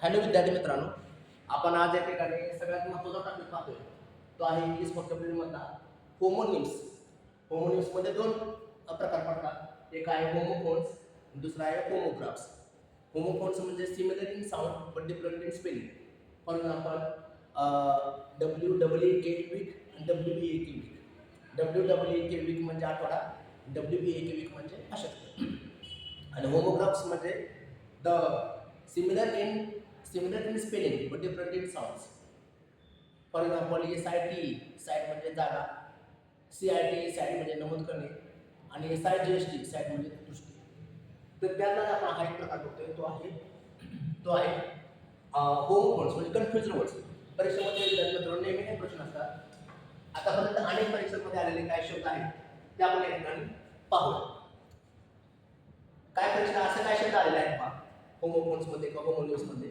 Hello विद्यार्थी मित्रांनो, आपण आज या ठिकाणी सगळ्यात महत्त्वाचा टॉपिक पाहतोय. तो आहे इंग्लिश व्होकॅब्युलरी मधला होमोनिम्स. होमोनिम्स मध्ये दोन प्रकार पडतात. एक आहे होमोफोन्स, दुसरा आहे होमोग्राफ्स. होमोफोन्स म्हणजे similar in sound but different in spelling. For example WEE week आणि WBA वीक. WEE वीक म्हणजे आठवडा, WBA वीक म्हणजे अशक्त. आणि होमोग्राफ्स म्हणजे the similar in spelling but different in sounds. For example, SIT म्हणजे जागा, CIT म्हणजे नमूद करणे आणि SIGST म्हणजे दृष्टी. तर त्यातला आपण हा एक प्रकार बघतोय, तो आहे होमोफोन्स म्हणजे कन्फ्युजन वर्ड्स. परीक्षेमध्ये विद्यार्थ्यांना नेहमी हे प्रश्न असतात. आतापर्यंत अनेक परीक्षांमध्ये आलेले काय शब्द आहेत ते आपण या ठिकाणी पाहूया. काय परीक्षा असे काय शब्द आलेले आहेत पहा होमोफोन्स मध्ये किंवा होमोनिम्स मध्ये,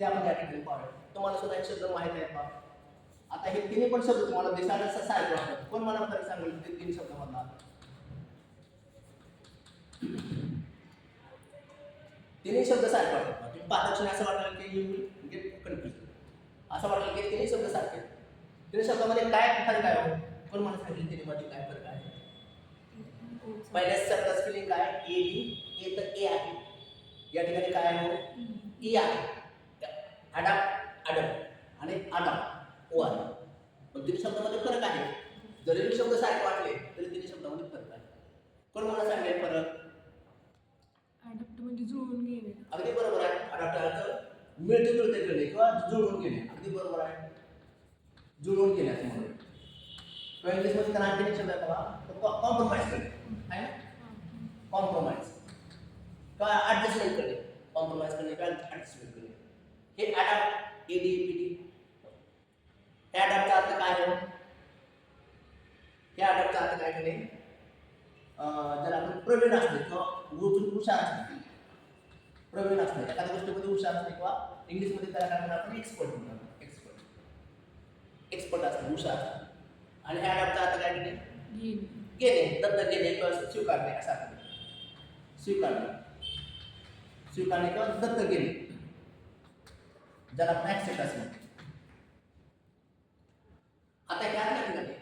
ते आपण या ठिकाणी पाहूया. तुम्हाला सुद्धा एक शब्द माहित आहे पहा. आता हे तिन्ही पण शब्द तुम्हाला दिसायला सारखे वाटतात. कोण मला फरक सांगेल ते तीन शब्द मधला? तिन्ही शब्द सारखे वाटतात. तुम्ही पाहता असं वाटेल की यू विल गेट कन्फ्युज, असं वाटेल की तिन्ही शब्द सारखे. तिन्ही शब्दामध्ये काय फरक आहे? कोण मला सांगेल तिन्ही मध्ये काय फरक आहे? पहिल्या शब्दाचं स्पेलिंग काय? ए तर ए आहे. या ठिकाणी काय आहे? ई आहे. अडप आणि अडप ओ आहे. पण तिन्ही शब्दामध्ये फरक आहे. जरी शब्द सारखे वाटले तरी तिन्ही शब्दामध्ये फरक आहे. कोण मला सांगेल फरक? अडॅप्ट म्हणजे जुळवून घेणे. अगदी बरोबर आहे. अडॅप्ट अर्थ मिळते जुळते करणे किंवा जुळवून घेणे. अगदी बरोबर आहे. जुळवून घेणे असं म्हणून. किंवा इंग्लिशमध्ये तर आणखी एक शब्द आहे बघा, कॉम्प्रोमाइज करणे आहे ना. कॉम्प्रोमाइज किंवा ॲडजस्टमेंट करणे. कॉम्प्रोमाइज करणे किंवा ॲडजस्टमेंट करणे. हे अडॅप्ट ADPT. हे अडॅप्टचा अर्थ काय आहे? हे अडॅप्टचा अर्थ काय करणे? जर आपण प्रवीण असले किंवा हुशार असले, प्रवीण असले एखाद्या गोष्टीमध्ये हुशार असले किंवा इंग्लिशमध्ये त्याला काय म्हणतात आपण एक्सपर्ट म्हणतात. एक्सपर्ट असले, हुशार असले. आणि हे अडॅप्टचा अर्थ काय करणे? घेणे, दत्तक घेणे किंवा स्वीकारणे असा अर्थ. स्वीकारणे किंवा दत्तक घेणे, ज्याला आपण ऍक्सेप्ट असं म्हणतो. आता ह्या ठिकाणी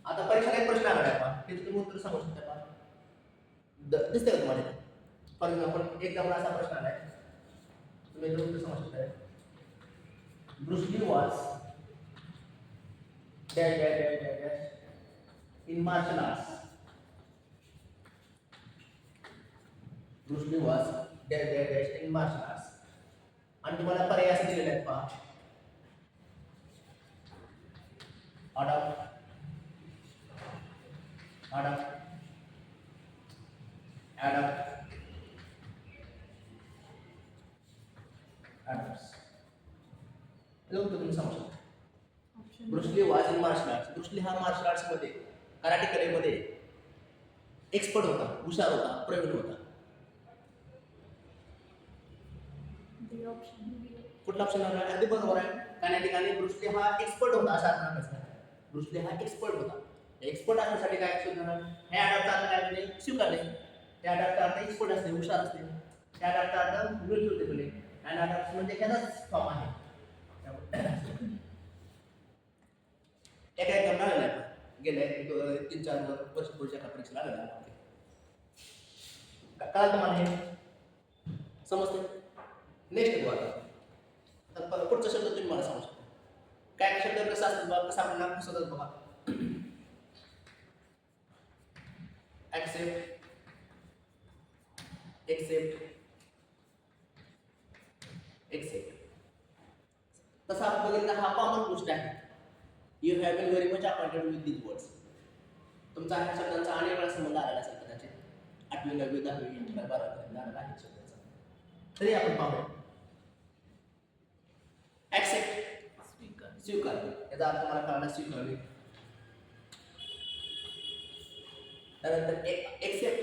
आता परीक्षेला एक प्रश्न आला आहे पहा, हे तुम्ही उत्तर सांगू शकता पहा. दिसते का तुम्हाला? फॉर एक्झाम्पल एकदम असा प्रश्न आला आहे, तुम्ही याचं उत्तर सांगू शकता. Bruce Lee was dash dash dash dash dash in martial arts. Bruce Lee was dash dash dash in martial arts. आणि तुम्हाला पर्याय असे दिलेले आहेत पहा. अडॉप्ट, तुम्ही सांगू शकता. Bruce Lee was in martial arts. Bruce Lee हा मार्शल आर्ट्स मध्ये, कराटे कलेमध्ये एक्सपर्ट होता, हुशार होता, प्रवीण होता. कुठला ऑप्शन आहे? अगदी बरोबर आहे. कारण या ठिकाणी ब्रुस ली हा एक्सपर्ट होता असा अर्थ नसणार. ब्रुस ली हा एक्सपर्ट होता. एक्सपर्ट असण्यासाठी काय शोधणार? हे अडॅप्टचा अर्थ काय म्हणजे स्वीकारणे. त्या अडॅप्टचा अर्थ एक्सपर्ट असते, हुशार असते. त्या अडॅप्टचा अर्थ मिळतो ते. आणि अडॅप्ट म्हणजे त्याचाच फॉर्म आहे. एका करणार आहे गेल्या 3-4 वर्ष पुढच्या परीक्षेला आलेला आहे. कळलं तुम्हाला हे? समजते? नेक्स्ट बघा. तर पुढचा शब्द तुम्ही मला सांगू शकता. काय शब्द कसा असतो बघा, कसा आपण नाम कसं बघा. एक्सेप्ट, तसा आपण बघितलं हा कॉमन गोष्ट आहे. You have been very much acquainted with these words. तुमचा ह्या शब्दांचा अनेक वेळा संबंध आलेला असेल कदाचित. 8वी 9वी 10वी 12वी आलेला आहे शब्दांचा. तरी आपण पाहूया. एक्सेप्ट स्वीकार, याचा अर्थ मला कळाला स्वीकारणे. त्यानंतर except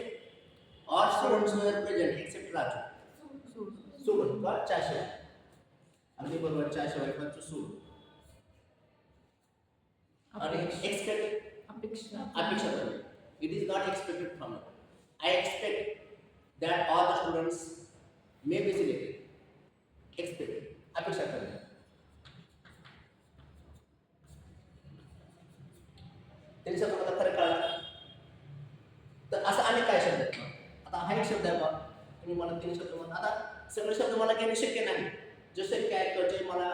all students were present except Raju. सोडून किंवा च्याशिवाय. अगदी बरोबर, च्याशिवाय किंवा सोडून. आणि एक्सपेक्ट अपेक्षा करणे. It is not expected from you. I expect that all the students may be selected. हा एक शब्द आहे बा. तुम्ही मला 3 शब्द म्हणता. आता सगळे शब्द मला घेणे शक्य नाही. जे शक्य आहे किंवा जे मला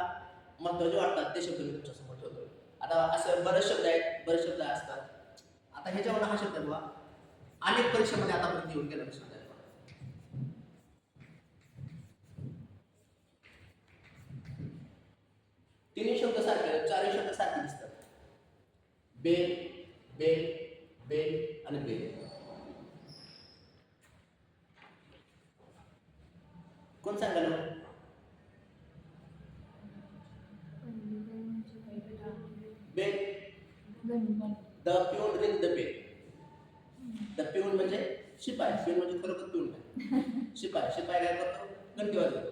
महत्त्वाचे वाटतात ते शब्द मी तुमच्यासमोर ठेवतो. आता असं बरेच शब्द आहेत, बरेच शब्द असतात. आता ह्याच्यावर हा शब्द आहे बा. अनेक परीक्षेमध्ये आतापर्यंत येऊन गेलेला शब्द आहे. तिन्ही शब्द सारखे, चारही शब्द सारखे दिसतात. बेल, बेल, बेल आणि बेल. कोण सांगाल? Bell. The peon ring the bell. The peon म्हणजे शिपाई. प्यून म्हणजे खरोखर प्यून नाही. शिपाई. शिपाई काय करतो? घंटी वाजवतो.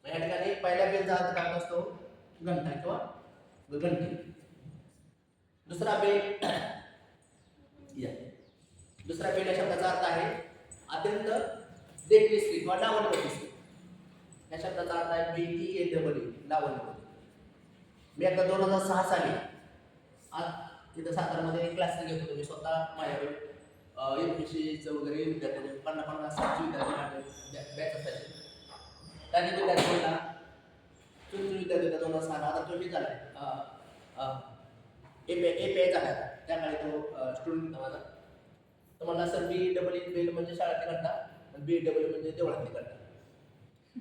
या ठिकाणी पहिल्या बेलचा अर्थ काय असतो? घंटा किंवा घंटी. दुसरा बेल या दुसरा बेल या शब्दाचा अर्थ आहे अत्यंत देखणी स्त्री किंवा लावणीवती स्त्री. या शब्दाचा अर्थ आहे BEAW, लावणीवती. मी एकदा 2006 साली आज इथं सातारामध्ये क्लास घेत होतो. मी स्वतः माझ्याकडे MPSCचं वगैरे विद्यार्थी 50-60 विद्यार्थी बॅच असायचे. त्याने विद्यार्थ्यांना विद्यार्थी 2006 आता तो मी झाला API झाला. त्या काळी तो स्टुडंट होता माझा. तर मला सर BEAW बेल म्हणजे शाळेतली घंटा आणि BEW म्हणजे देवळातली घंटा.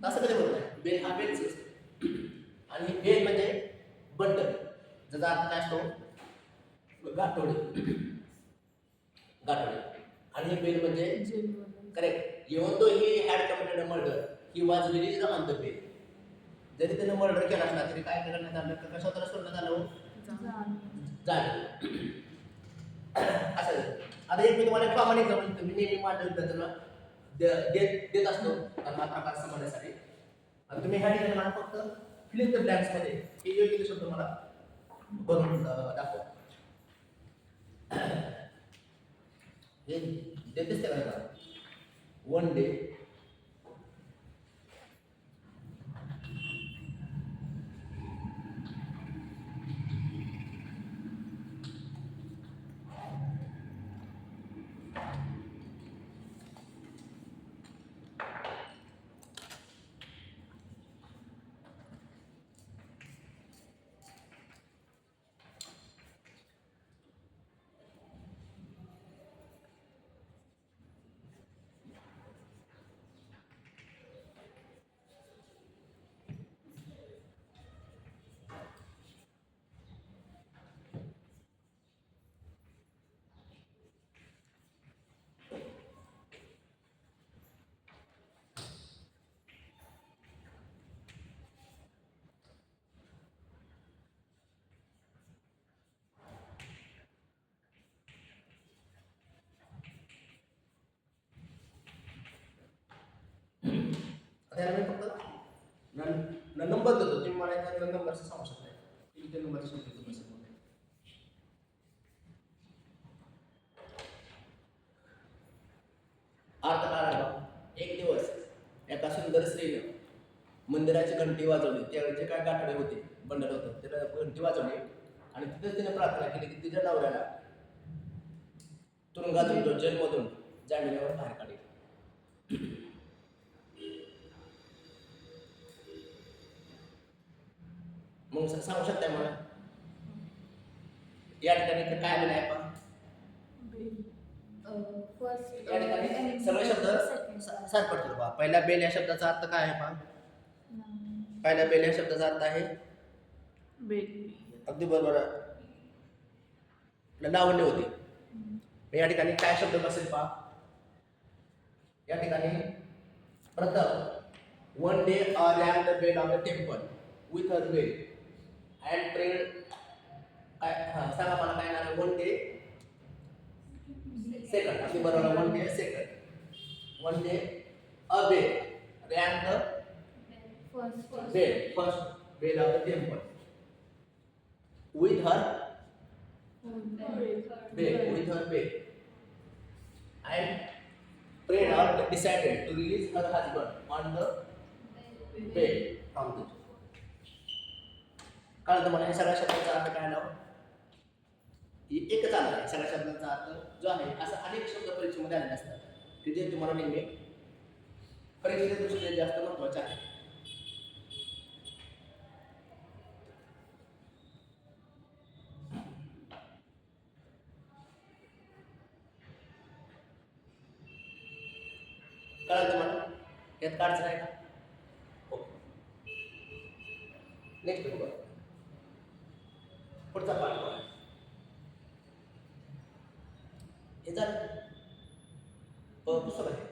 असं कधी बोलत नाही. बेल हा बेलच असतो आणि बेल म्हणजे बंडल, ज्याचा अर्थ काय असतो? गाठोडे. गाठोडे. आणि बेल म्हणजे correct. Even though he had committed a murder, he was released on the bell. जरी त्याने मर्डर केला असला तरी काय करण्यात आलं? कशावर सोडण्यात आलं? जाणीव. असं. आता एक मी तुम्हाला कॉमन एक्झाम्पल देतो. मी नेहमी माझ्या विद्यार्थ्यांना देत असतो त्यांना प्रकार समजण्यासाठी. आणि तुम्ही ह्या ठिकाणी मला फक्त फिल इन द ब्लँक्स मध्ये हे योग्य शब्द मला करून दाखवा. हे देतेच ते का? वन डे त्याला मी फक्त नंबर देतो. तुम्ही मला त्या नंबरचं सांगू शकता. किती नंबरचे शब्द तुम्ही सांगू. अर्थ काय आहे? एक दिवस एका सुंदर स्त्रीने मंदिराची घंटी वाजवली. त्यावेळी जे काय गाठडे होते, बंडल होतं, त्याला घंटी वाजवली आणि तिथेच तिने प्रार्थना केली की तिच्या नवऱ्याला तुरुंगातून जेलमधून जामिनावर बाहेर काढले. मग सांगू शकता मला या ठिकाणी काय आलेलं आहे? पण या ठिकाणी सगळे शब्द सारखं पडतो बा. पहिला बेल या शब्दाचा अर्थ काय आहे? पहा, पहिला बेल या शब्दाचा अर्थ आहे बेल. अगदी बरोबर. लावण्य होते. या ठिकाणी काय शब्द बसेल? पहा, या ठिकाणी प्रथम one day rang the bell of the temple with her bell and prayed. सांगा मला काय नाव? One day second. अगदी बरोबर. One day second. One day a bell rang the bell, first bell of the temple with her babe and prayed or decided to release her husband on the bed from the. कळलं तुम्हाला? हे सगळ्या शब्दांचा अर्थ काय नाव? एकच आला आहे. सगळ्या शब्दांचा अर्थ जो आहे असं अनेक शब्द परीक्षेमध्ये आलेले असतात. जे तुम्हाला नेहमी परीक्षेच्या दृष्टीने जास्त महत्वाचे आहे. कळलं तुम्हाला? यात काढचं आहे का? हो. नेक्स्ट बघा. पुढचा पाठ बघा. हे झालं पुस्तक आहे.